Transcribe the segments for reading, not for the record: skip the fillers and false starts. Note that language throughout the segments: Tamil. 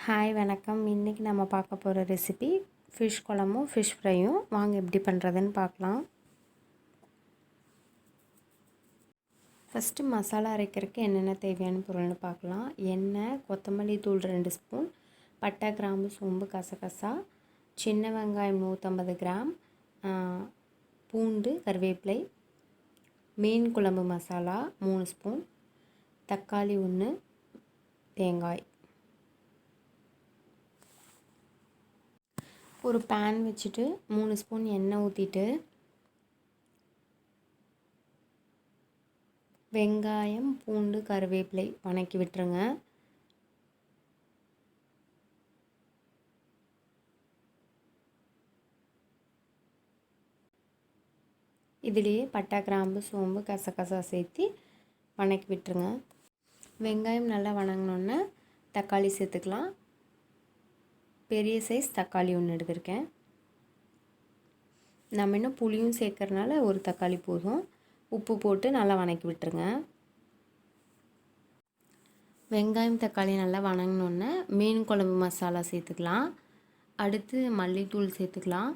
ஹாய் வணக்கம். இன்றைக்கி நம்ம பார்க்க போகிற ரெசிபி ஃபிஷ் குழம்பும் ஃபிஷ் ஃப்ரையும். வாங்க எப்படி பண்ணுறதுன்னு பார்க்கலாம். ஃபஸ்ட்டு மசாலா அரைக்கிறதுக்கு என்னென்ன தேவையான பொருள்னு பார்க்கலாம். எண்ணெய், கொத்தமல்லி தூள் 2 ஸ்பூன், பட்டை, கிராம்பு, சோம்பு, கசகசா, சின்ன வெங்காயம் 150 கிராம், பூண்டு, கருவேப்பிலை, மீன் குழம்பு மசாலா 3 ஸ்பூன், தக்காளி 1, தேங்காய். ஒரு பேன் வச்சுட்டு 3 ஸ்பூன் எண்ணெய் ஊற்றிட்டு வெங்காயம், பூண்டு, கருவேப்பிலை வணக்கி விட்டுருங்க. இதிலேயே பட்டை, கிராம்பு, சோம்பு, கசகசா சேர்த்து வணக்கி விட்டுருங்க. வெங்காயம் நல்லா வணங்கினோன்னே தக்காளி சேர்த்துக்கலாம். பெரிய சைஸ் தக்காளி 1 எடுத்திருக்கேன். நம்ம இன்னும் புளியும் சேர்க்கறனால ஒரு தக்காளி போதும். உப்பு போட்டு நல்லா வணக்கி விட்டுருங்க. வெங்காயம், தக்காளி நல்லா வணங்கினோன்னே மீன் குழம்பு மசாலா சேர்த்துக்கலாம். அடுத்து மல்லித்தூள் சேர்த்துக்கலாம்.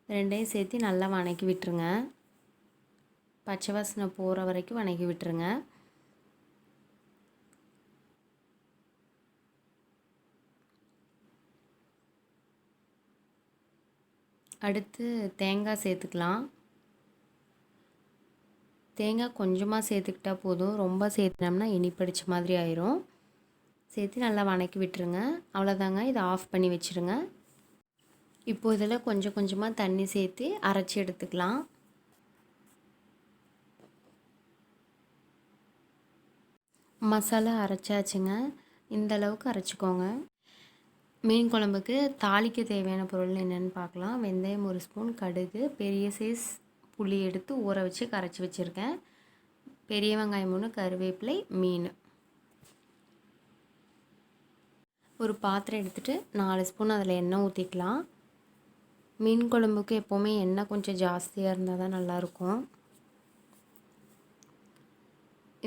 ரெண்டையும் சேர்த்து நல்லா வணக்கி விட்டுருங்க. பச்சை வாசனை போகிற வரைக்கும் வணக்கி விட்டுருங்க. அடுத்து தேங்காய் சேர்த்துக்கலாம். தேங்காய் கொஞ்சமாக சேர்த்துக்கிட்டா போதும். ரொம்ப சேர்த்துனோம்னா இனிப்படிச்ச மாதிரி ஆயிரும். சேர்த்து நல்லா வணக்கி விட்டுருங்க. அவ்வளோதாங்க. இதை ஆஃப் பண்ணி வச்சுருங்க. இப்போ இதில் கொஞ்சம் கொஞ்சமாக தண்ணி சேர்த்து அரைச்சி எடுத்துக்கலாம். மசாலா அரைச்சாச்சுங்க. இந்த அளவுக்கு அரைச்சிக்கோங்க. மீன் குழம்புக்கு தாளிக்க தேவையான பொருள் என்னென்னு பார்க்கலாம். வெந்தயம் 1 ஸ்பூன், கடுகு, பெரிய சைஸ் புளி எடுத்து ஊற வச்சு கரைச்சி வச்சுருக்கேன், பெரிய வெங்காயம் 3, கருவேப்பிலை, மீன். ஒரு பாத்திரம் எடுத்துகிட்டு 4 ஸ்பூன் அதில் எண்ணெய் ஊற்றிக்கலாம். மீன் குழம்புக்கு எப்போவுமே எண்ணெய் கொஞ்சம் ஜாஸ்தியாக இருந்தால் தான் நல்லாயிருக்கும்.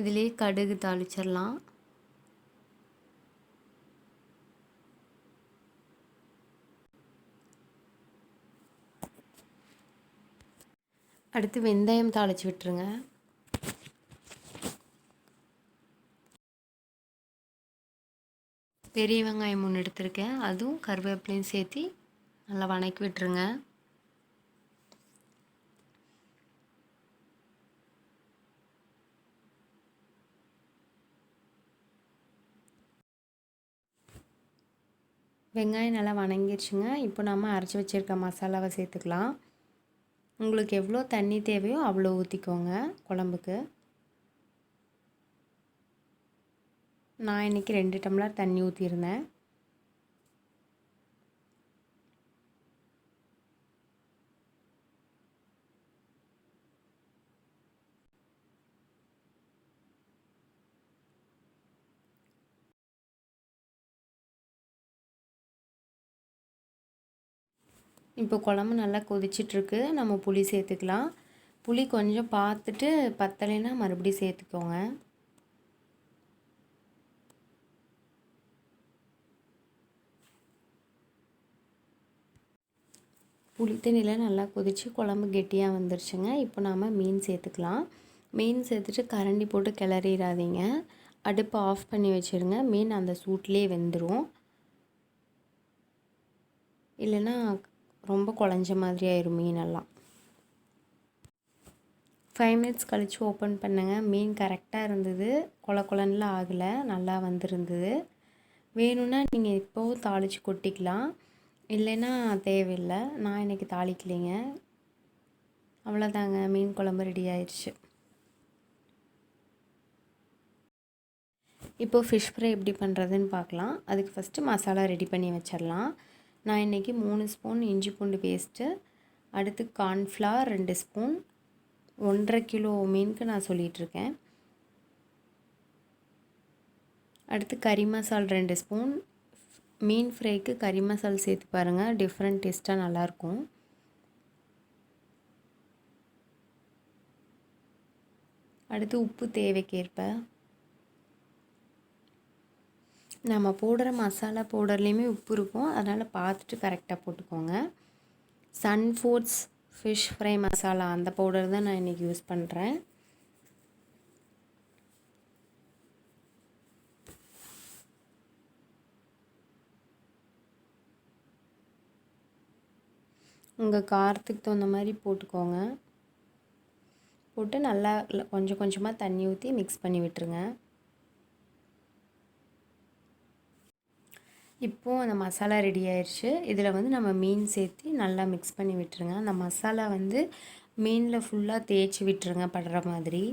இதிலே கடுகு தாளிச்சிடலாம். அடுத்து வெந்தயம் தாளித்து விட்டுருங்க. பெரிய வெங்காயம் 3 எடுத்திருக்கேன், அதுவும் கருவேப்பிலையும் சேர்த்து நல்லா வணக்கி விட்டுருங்க. வெங்காயம் நல்லா வணங்கிடுச்சுங்க. இப்போ நம்ம அரைச்சி வச்சுருக்க மசாலாவை சேர்த்துக்கலாம். உங்களுக்கு எவ்வளோ தண்ணி தேவையோ அவ்வளோ ஊற்றிக்கோங்க குழம்புக்கு. நான் இன்றைக்கி 2 டம்ளர் தண்ணி ஊற்றிருந்தேன். இப்போ குழம்பு நல்லா கொதிச்சிட்ருக்கு. நம்ம புளி சேர்த்துக்கலாம். புளி கொஞ்சம் பார்த்துட்டு பத்தலைன்னா மறுபடியும் சேர்த்துக்கோங்க. புளி தண்ணியில் நல்லா கொதித்து குழம்பு கெட்டியாக வந்துருச்சுங்க. இப்போ நாம் மீன் சேர்த்துக்கலாம். மீன் சேர்த்துட்டு கரண்டி போட்டு கிளறிடாதீங்க. அடுப்பை ஆஃப் பண்ணி வச்சுருங்க. மீன் அந்த சூட்லேயே வெந்துடும். இல்லைன்னா ரொம்ப குழஞ்ச மாதிரி ஆயிரும் மீனெல்லாம். 5 மினிட்ஸ் கழித்து ஓப்பன் பண்ணுங்கள். மீன் கரெக்டாக இருந்தது. குழன்னுலாம் ஆகலை, நல்லா வந்திருந்தது. வேணும்னா நீங்கள் இப்போவும் தாளித்து கொட்டிக்கலாம், இல்லைன்னா தேவையில்லை. நான் இன்றைக்கி தாளிக்கலைங்க. அவ்வளோதாங்க, மீன் குழம்பு ரெடி ஆயிடுச்சு. இப்போது ஃபிஷ் ஃப்ரை எப்படி பண்ணுறதுன்னு பார்க்கலாம். அதுக்கு ஃபஸ்ட்டு மசாலா ரெடி பண்ணி வச்சிடலாம். நான் இன்றைக்கி 3 ஸ்பூன் இஞ்சி பூண்டு பேஸ்ட்டு, அடுத்து கார்ன்ஃப்ளவர் 2 ஸ்பூன், 1.5 கிலோ மீனுக்கு நான் சொல்லிகிட்ருக்கேன். அடுத்து கறி மசால் 2 ஸ்பூன். மீன் ஃப்ரைக்கு கறி மசால் சேர்த்து பாருங்கள், டிஃப்ரெண்ட் டேஸ்ட்டாக நல்லாயிருக்கும். அடுத்து உப்பு தேவைக்கேற்ப. நம்ம போடுற மசாலா பவுடர்லேயுமே உப்பு இருக்கும், அதனால் பார்த்துட்டு கரெக்டாக போட்டுக்கோங்க. Sun Foods fish fry masala அந்த பவுடர் தான் நான் இன்றைக்கி யூஸ் பண்ணுறேன். உங்கள் காரத்துக்கு தகுந்த மாதிரி போட்டுக்கோங்க. போட்டு நல்லா கொஞ்சம் கொஞ்சமாக தண்ணி ஊற்றி மிக்ஸ் பண்ணி விட்டுருங்க. இப்போது அந்த மசாலா ரெடி ஆயிடுச்சு. இதில் வந்து நம்ம மீன் சேர்த்து நல்லா மிக்ஸ் பண்ணி விட்டுருங்க. அந்த மசாலா வந்து மீனில் ஃபுல்லாக தேய்ச்சி விட்டுருங்க படுற மாதிரி.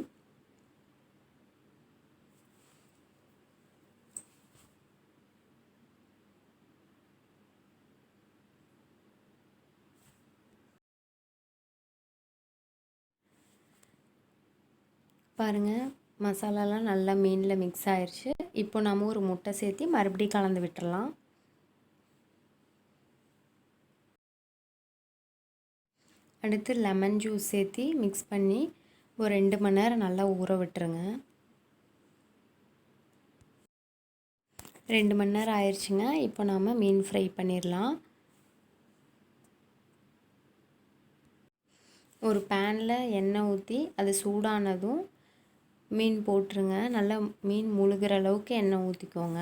பாருங்கள், மசாலாலாம் நல்லா மீனில் மிக்ஸ் ஆயிடுச்சு. இப்போ நம்ம ஒரு முட்டை சேர்த்து மறுபடியும் கலந்து விட்டுறலாம். அடுத்து லெமன் ஜூஸ் சேர்த்து மிக்ஸ் பண்ணி ஒரு 2 மணி நேரம் நல்லா ஊற விட்டுருங்க. 2 மணி நேரம் ஆயிடுச்சுங்க. இப்போ நாம் மீன் ஃப்ரை பண்ணிடலாம். ஒரு பேனில் எண்ணெய் ஊற்றி அது சூடானதும் மீன் போட்டுருங்க. நல்லா மீன் முழுகிற அளவுக்கு எண்ணெய் ஊற்றிக்கோங்க.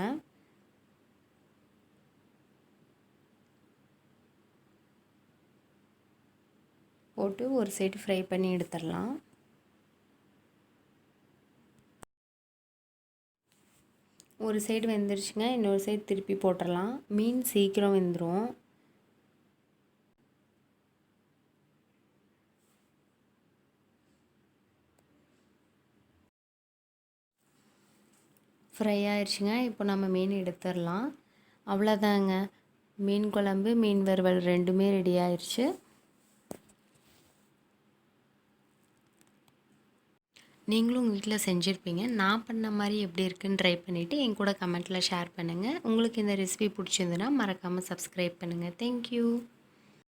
போட்டு ஒரு சைடு ஃப்ரை பண்ணி எடுத்துடலாம். ஒரு சைடு வெந்துருச்சுங்க, இன்னொரு சைடு திருப்பி போட்டுடலாம். மீன் சீக்கிரம் வெந்துடும். ஃப்ரை ஆயிடுச்சுங்க. இப்போ நம்ம மீன் எடுத்துடலாம். அவ்வளோதாங்க, மீன் குழம்பு மீன் வறுவல் ரெண்டுமே ரெடி ஆயிடுச்சு. நீங்களும் உங்கள் வீட்டில் செஞ்சுருப்பீங்க. நான் பண்ண மாதிரி எப்படி இருக்குன்னு ட்ரை பண்ணிவிட்டு என் கூட கமெண்ட்டில் ஷேர் பண்ணுங்கள். உங்களுக்கு இந்த ரெசிபி பிடிச்சிருந்துன்னா மறக்காமல் சப்ஸ்கிரைப் பண்ணுங்கள். தேங்க்யூ.